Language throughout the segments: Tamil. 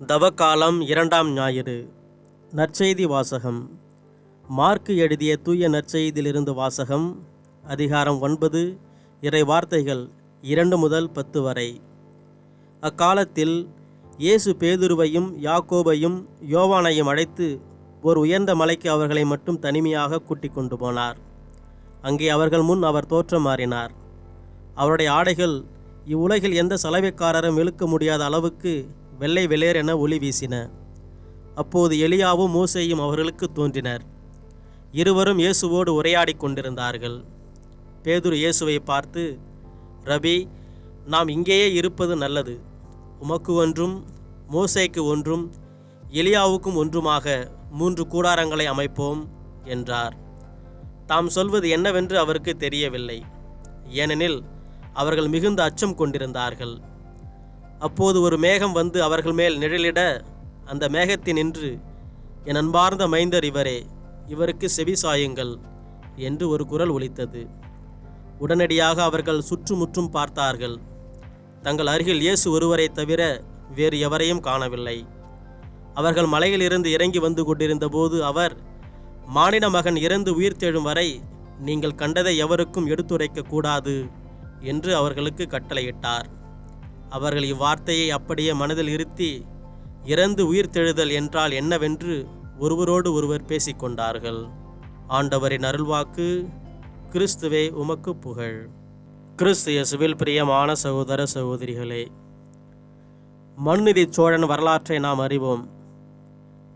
தவக்காலம் 2ஆம் ஞாயிறு. நற்செய்தி வாசகம். மார்க்கு எழுதிய தூய நற்செய்தியிலிருந்து வாசகம். அதிகாரம் 9, இறை வார்த்தைகள் 2 முதல் 10 வரை. அக்காலத்தில் இயேசு பேதுருவையும் யாக்கோபையும் யோவானையும் அழைத்து ஒரு உயர்ந்த மலைக்கு அவர்களை மட்டும் தனிமையாக கூட்டிக் கொண்டு போனார். அங்கே அவர்கள் முன் அவர் தோற்றம் மாறினார். அவருடைய ஆடைகள் இவ்வுலகில் எந்த சலவைக்காரரும் இழுக்க முடியாத அளவுக்கு வெள்ளை வெளேரென ஒளி வீசின. அப்போது எலியாவும் மோசேயும் அவர்களுக்கு தோன்றினர். இருவரும் இயேசுவோடு உரையாடி கொண்டிருந்தார்கள். பேதுரு இயேசுவை பார்த்து, ரபி, நாம் இங்கேயே இருப்பது நல்லது. உமக்கு ஒன்றும், மோசேக்கு ஒன்றும், எலியாவுக்கும் ஒன்றுமாக 3 கூடாரங்களை அமைப்போம் என்றார். தாம் சொல்வது என்னவென்று அவருக்கு தெரியவில்லை. ஏனெனில் அவர்கள் மிகுந்த அச்சம் கொண்டிருந்தார்கள். அப்போது ஒரு மேகம் வந்து அவர்கள் மேல் நிழலிட, அந்த மேகத்தினின்று, என் அன்பார்ந்த மைந்தர் இவரே, இவருக்கு செவிசாயுங்கள் என்று ஒரு குரல் ஒலித்தது. உடனடியாக அவர்கள் சுற்றுமுற்றும் பார்த்தார்கள். தங்கள் அருகில் இயேசு ஒருவரை தவிர வேறு எவரையும் காணவில்லை. அவர்கள் மலையிலிருந்து இறங்கி வந்து கொண்டிருந்த போது அவர், மானிட மகன் இறந்து உயிர்த்தெழும் வரை நீங்கள் கண்டதை எவருக்கும் எடுத்துரைக்க கூடாது என்று அவர்களுக்கு கட்டளையிட்டார். அவர்கள் இவ்வார்த்தையை அப்படியே மனதில் இருத்தி, இறந்து உயிர்த்தெழுதல் என்றால் என்னவென்று ஒருவரோடு ஒருவர் பேசிக்கொண்டார்கள். ஆண்டவரின் அருள்வாக்கு. கிறிஸ்துவே உமக்கு புகழ். கிறிஸ்து இயேசுவில் பிரியமான சகோதர சகோதரிகளே, மனுநீதி சோழன் வரலாற்றை நாம் அறிவோம்.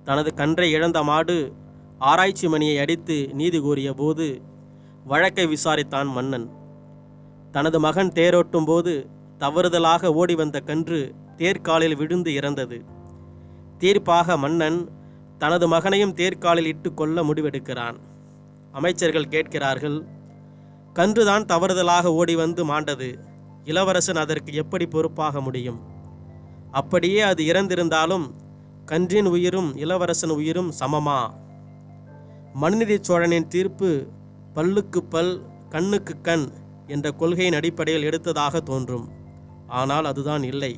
தனது கன்றை இழந்த மாடு ஆராய்ச்சி மணியை அடித்து நீதி கூறிய போது வழக்கை விசாரித்தான் மன்னன். தனது மகன் தேரோட்டும் போது தவறுதலாக ஓடி வந்த கன்று தேர்காலில் விழுந்து இறந்தது. தீர்ப்பாக மன்னன் தனது மகனையும் தேர்காலில் இட்டு கொள்ள முடிவெடுக்கிறான். அமைச்சர்கள் கேட்கிறார்கள், கன்றுதான் தவறுதலாக ஓடி வந்து மாண்டது, இளவரசன் அதற்கு எப்படி பொறுப்பாக முடியும்? அப்படியே அது இறந்திருந்தாலும் கன்றின் உயிரும் இளவரசன் உயிரும் சமமா? மனுநீதி சோழனின் தீர்ப்பு பல்லுக்கு பல், கண்ணுக்கு கண் என்ற கொள்கையின் அடிப்படையில் எடுத்ததாக தோன்றும். ஆனால் அதுதான் இல்லை.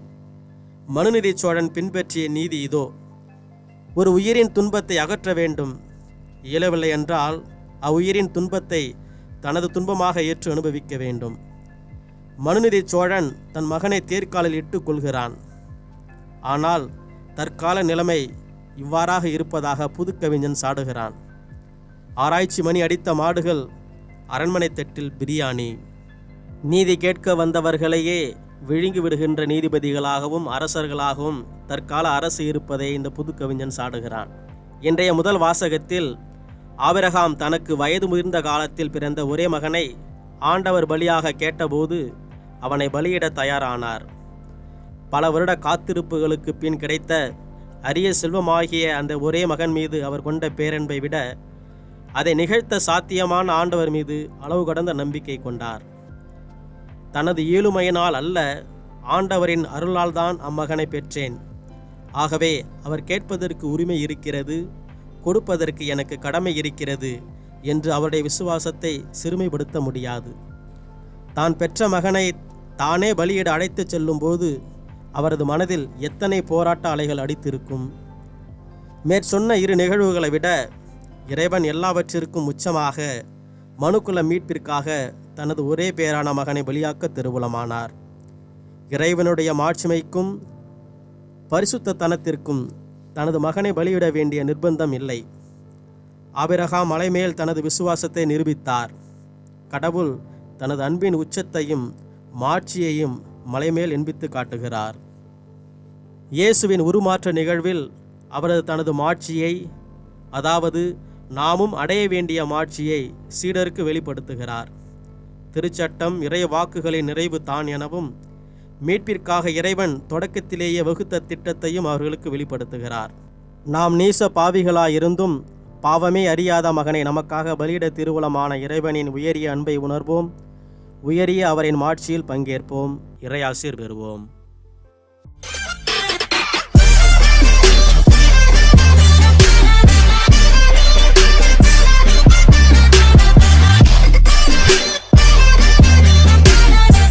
மனுநீதி சோழன் பின்பற்றிய நீதி இதோ: ஒரு உயிரின் துன்பத்தை அகற்ற வேண்டும். இயலவில்லை என்றால் அவ்வுயிரின் துன்பத்தை தனது துன்பமாக ஏற்று அனுபவிக்க வேண்டும். மனுநீதி சோழன் தன் மகனை தேர்காலில் இட்டு கொள்கிறான். ஆனால் தற்கால நிலைமை இவ்வாறாக இருப்பதாக புதுக்கவிஞன் சாடுகிறான். ஆராய்ச்சி மணி அடித்த மாடுகள், அரண்மனை தட்டில் பிரியாணி. நீதி கேட்க வந்தவர்களையே விழுங்கி விடுகின்ற நீதிபதிகளாகவும் அரசர்களாகவும் தற்கால அரசு இருப்பதை இந்த புதுக்கவிஞன் சாடுகிறான். இன்றைய முதல் வாசகத்தில் ஆபிரகாம் தனக்கு வயது முதிர்ந்த காலத்தில் பிறந்த ஒரே மகனை ஆண்டவர் பலியாக கேட்டபோது அவனை பலியிட தயாரானார். பல வருட காத்திருப்புகளுக்கு பின் கிடைத்த அரிய செல்வமாகிய அந்த ஒரே மகன் மீது அவர் கொண்ட பேரன்பை விட அதை நிகழ்த்த சாத்தியமான ஆண்டவர் மீது அளவு கடந்த நம்பிக்கை கொண்டார். தனது இயலுமையினால் அல்ல, ஆண்டவரின் அருளால் தான் அம்மகனை பெற்றேன். ஆகவே அவர் கேட்பதற்கு உரிமை இருக்கிறது, கொடுப்பதற்கு எனக்கு கடமை இருக்கிறது என்று அவருடைய விசுவாசத்தை சிறுமைப்படுத்த முடியாது. தான் பெற்ற மகனை தானே பலியிட அழைத்துச் செல்லும் போது அவரது மனதில் எத்தனை போராட்ட அலைகள் அடித்திருக்கும்! மேற்சொன்ன 2 நிகழ்வுகளை விட இறைவன் எல்லாவற்றிற்கும் உச்சமாக மனுக்குல மீட்பிற்காக தனது ஒரே பேரான மகனை பலியாக்க திருவுளமானார். இறைவனுடைய மாட்சிமைக்கும் பரிசுத்த தனத்திற்கும் தனது மகனை பலியிட வேண்டிய நிர்பந்தம் இல்லை. ஆபிரகாம் மலை மேல் தனது விசுவாசத்தை நிரூபித்தார். கடவுள் தனது அன்பின் உச்சத்தையும் மாட்சியையும் மலைமேல் என்பித்து காட்டுகிறார். இயேசுவின் உருமாற்ற நிகழ்வில் அவரது தனது மாட்சியை, அதாவது நாமும் அடைய வேண்டிய மாட்சியை சீடருக்கு வெளிப்படுத்துகிறார். திருச்சட்டம் இறை வாக்குகளின் நிறைவு தான் எனவும் மீட்பிற்காக இறைவன் தொடக்கத்திலேயே வகுத்த திட்டத்தையும் அவர்களுக்கு வெளிப்படுத்துகிறார். நாம் நீச பாவிகளாயிருந்தும் பாவமே அறியாத மகனை நமக்காக பலியிட திருவுளமான இறைவனின் உயரிய அன்பை உணர்வோம். உயரிய அவரின் மாட்சியில் பங்கேற்போம். இறையாசீர் பெறுவோம்.